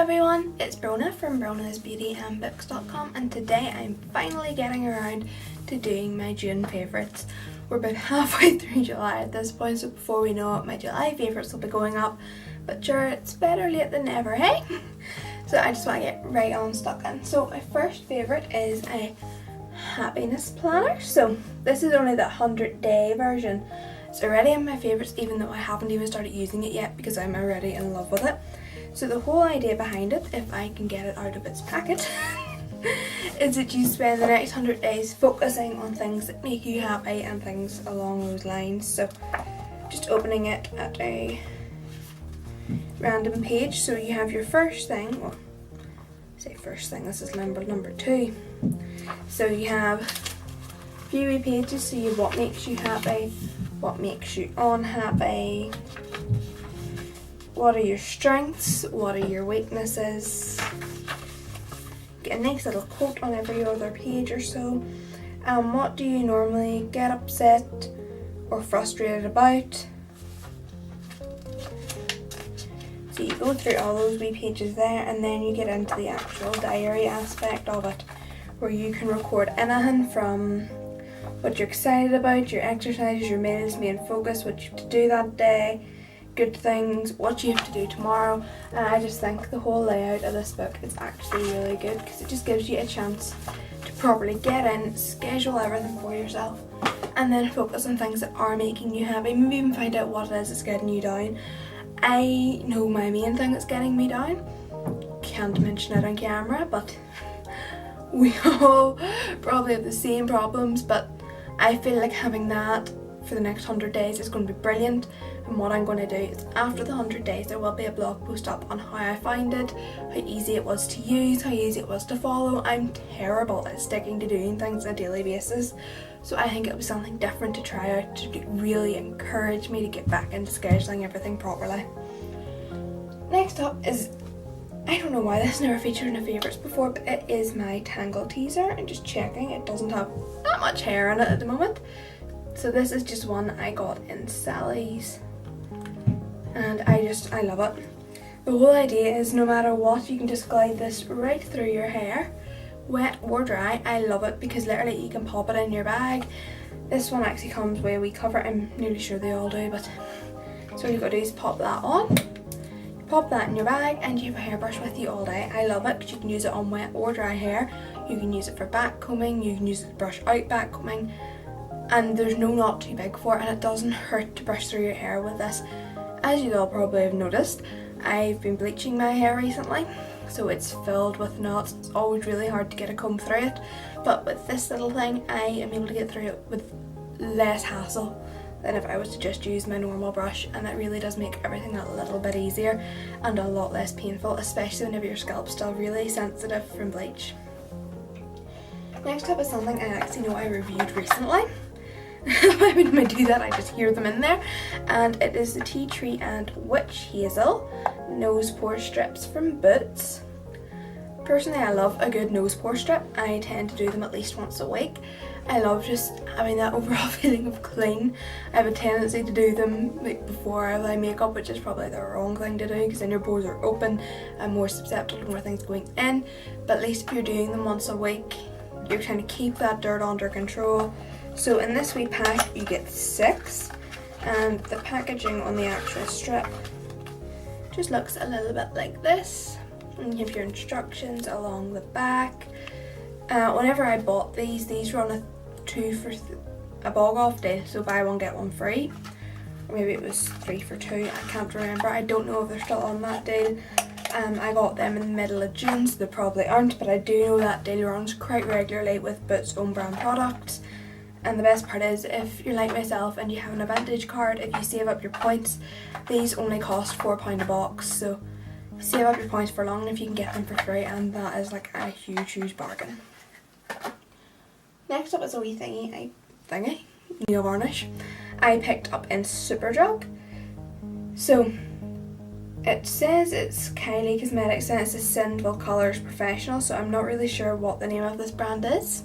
everyone, it's Brona from bronaghsbeautyandbooks.com, and today I'm finally getting around to doing my June favourites. We're about halfway through July at this point, so before we know it my July favourites will be going up, but sure, it's better late than never, hey? So I just want to get right on stuck in. So my first favourite is a happiness planner. So this is only the 100-day version. It's already in my favourites even though I haven't even started using it yet because I'm already in love with it. So the whole idea behind it, if I can get it out of its packet, is that you spend the next 100 days focusing on things that make you happy and things along those lines. So just opening it at a random page. So you have your first thing, well, say first thing, this is number 2. So you have a few wee pages, so you have what makes you happy, what makes you unhappy, what are your strengths, what are your weaknesses. Get a nice little quote on every other page or so. What do you normally get upset or frustrated about? So you go through all those wee pages there, and then you get into the actual diary aspect of it, where you can record anything from what you're excited about, your exercises, your meals, main focus, what you have to do that day, good things, what you have to do tomorrow. And I just think the whole layout of this book is actually really good because it just gives you a chance to properly get in, schedule everything for yourself, and then focus on things that are making you happy. Maybe even find out what it is that's getting you down. I know my main thing that's getting me down. Can't mention it on camera, but we all probably have the same problems, but I feel like having that for the next 100 days is going to be brilliant. And what I'm going to do is after the 100 days there will be a blog post up on how I found it, how easy it was to use, how easy it was to follow. I'm terrible at sticking to doing things on a daily basis, so I think it'll be something different to try out to really encourage me to get back into scheduling everything properly. Next up is, I don't know why this never featured in the favourites before, but it is my Tangle teaser. And just checking, it doesn't have that much hair in it at the moment. So this is just one I got in Sally's, and I love it. The whole idea is no matter what, you can just glide this right through your hair, wet or dry. I love it because literally you can pop it in your bag. This one actually comes with a wee cover, I'm nearly sure they all do, but so all you've got to do is pop that on. Pop that in your bag and you have a hairbrush with you all day. I love it because you can use it on wet or dry hair. You can use it for back combing, you can use it to brush out back combing, and there's no knot too big for it, and it doesn't hurt to brush through your hair with this. As you all probably have noticed, I've been bleaching my hair recently, so it's filled with knots. It's always really hard to get a comb through it, but with this little thing I am able to get through it with less hassle than if I was to just use my normal brush, and it really does make everything a little bit easier and a lot less painful, especially whenever your scalp's still really sensitive from bleach. Next up is something I actually know I reviewed recently. When I do that I just hear them in there, and it is the Tea Tree and Witch Hazel nose pore strips from Boots. Personally, I love a good nose pore strip. I tend to do them at least once a week. I love just having that overall feeling of clean. I have a tendency to do them like before I apply makeup, which is probably the wrong thing to do because then your pores are open and more susceptible to more things going in. But at least if you're doing them once a week, you're trying to keep that dirt under control. So in this wee pack you get 6, and the packaging on the actual strip just looks a little bit like this. And you have your instructions along the back. Whenever I bought these were on a 2 for a bog off deal, so buy one get one free, or maybe it was 3 for 2, I can't remember. I don't know if they're still on that deal. I got them in the middle of June, so they probably aren't, but I do know that deal runs quite regularly with Boots own brand products. And the best part is, if you're like myself and you have an Advantage card, if you save up your points, these only cost £4 a box, so save up your points for long enough you can get them for free, and that is like a huge bargain. Next up is a wee thingy, nail varnish I picked up in Superdrug. So it says it's Kylie Cosmetics and it's a Sindel Colours Professional, so I'm not really sure what the name of this brand is.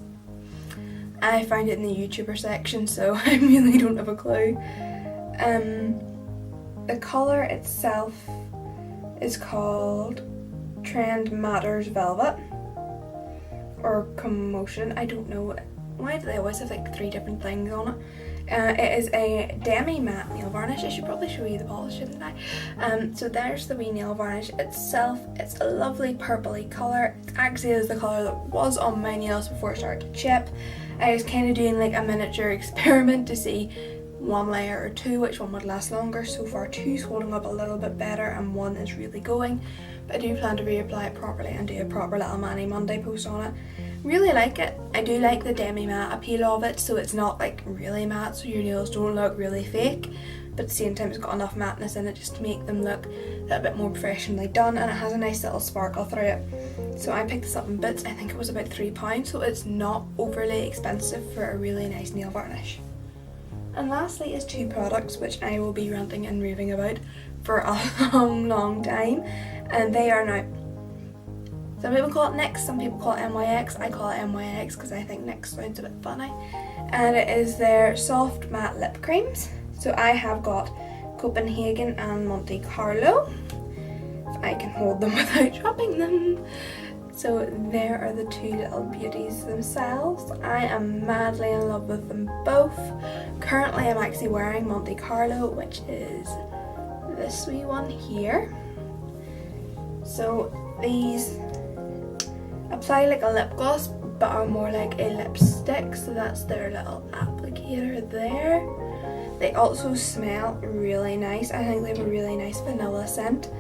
I found it in the YouTuber section, so I really don't have a clue. The colour itself is called Trend Matters Velvet or Commotion. I don't know why do they always have like 3 different things on it. It is a demi matte nail varnish. I should probably show you the bottle, shouldn't I? So there's the wee nail varnish itself. It's a lovely purpley colour. It actually is the colour that was on my nails before it started to chip. I was kind of doing like a miniature experiment to see 1 layer or 2 which one would last longer. So far 2's holding up a little bit better and 1 is really going. But I do plan to reapply it properly and do a proper little Mani Monday post on it. Really like it. I do like the demi matte appeal of it, so it's not like really matte so your nails don't look really fake, but at the same time it's got enough matteness in it just to make them look a little bit more professionally done, and it has a nice little sparkle through it. So I picked this up in Boots. I think it was about £3, so it's not overly expensive for a really nice nail varnish. And lastly is 2 products which I will be ranting and raving about for a long time, and they are now, some people call it NYX, some people call it NYX. I call it NYX because I think NYX sounds a bit funny. And it is their soft matte lip creams. So I have got Copenhagen and Monte Carlo, if I can hold them without dropping them. So there are the 2 little beauties themselves. I am madly in love with them both. Currently I'm actually wearing Monte Carlo, which is this wee one here. So these apply like a lip gloss but are more like a lipstick, so that's their little applicator there. They also smell really nice. I think they have a really nice vanilla scent.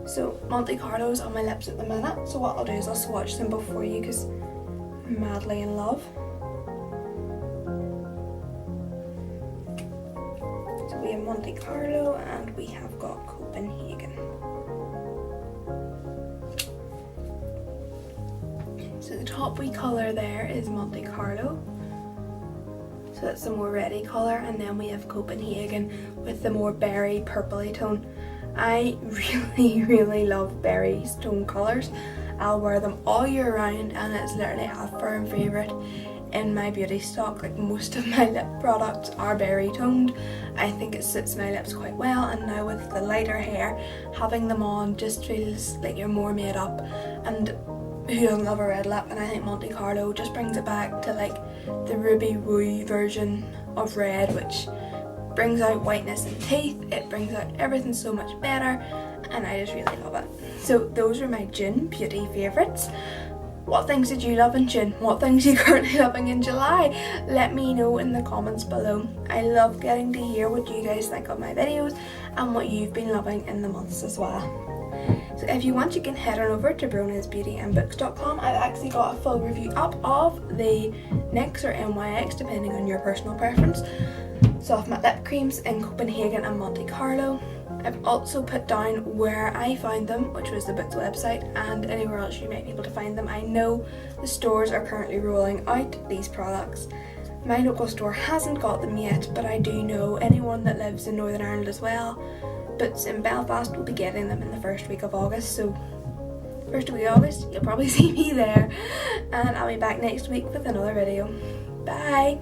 So Monte Carlo's on my lips at the minute, so what I'll do is I'll swatch them both for you because I'm madly in love. So we have Monte Carlo and we have got Copenhagen. So the top wee colour there is Monte Carlo. So that's the more reddy colour, and then we have Copenhagen with the more berry purpley tone. I really love berry tone colours. I'll wear them all year round and it's literally a firm favourite in my beauty stock. Like most of my lip products are berry toned. I think it suits my lips quite well, and now with the lighter hair, having them on just feels like you're more made up. And who doesn't love a red lip? And I think Monte Carlo just brings it back to like the ruby woo version of red, which brings out whiteness in teeth. It brings out everything so much better, and I just really love it. So those are my June beauty favourites. What things did you love in June? What things are you currently loving in July? Let me know in the comments below. I love getting to hear what you guys think of my videos and what you've been loving in the months as well. So if you want, you can head on over to bronaghsbeautyandbooks.com. I've actually got a full review up of the NYX or NYX, depending on your personal preference, soft matte lip creams in Copenhagen and Monte Carlo. I've also put down where I found them, which was the Boots website, and anywhere else you might be able to find them. I know the stores are currently rolling out these products. My local store hasn't got them yet, but I do know anyone that lives in Northern Ireland as well. Boots in Belfast will be getting them in the first week of August, so first week of August you'll probably see me there, and I'll be back next week with another video. Bye!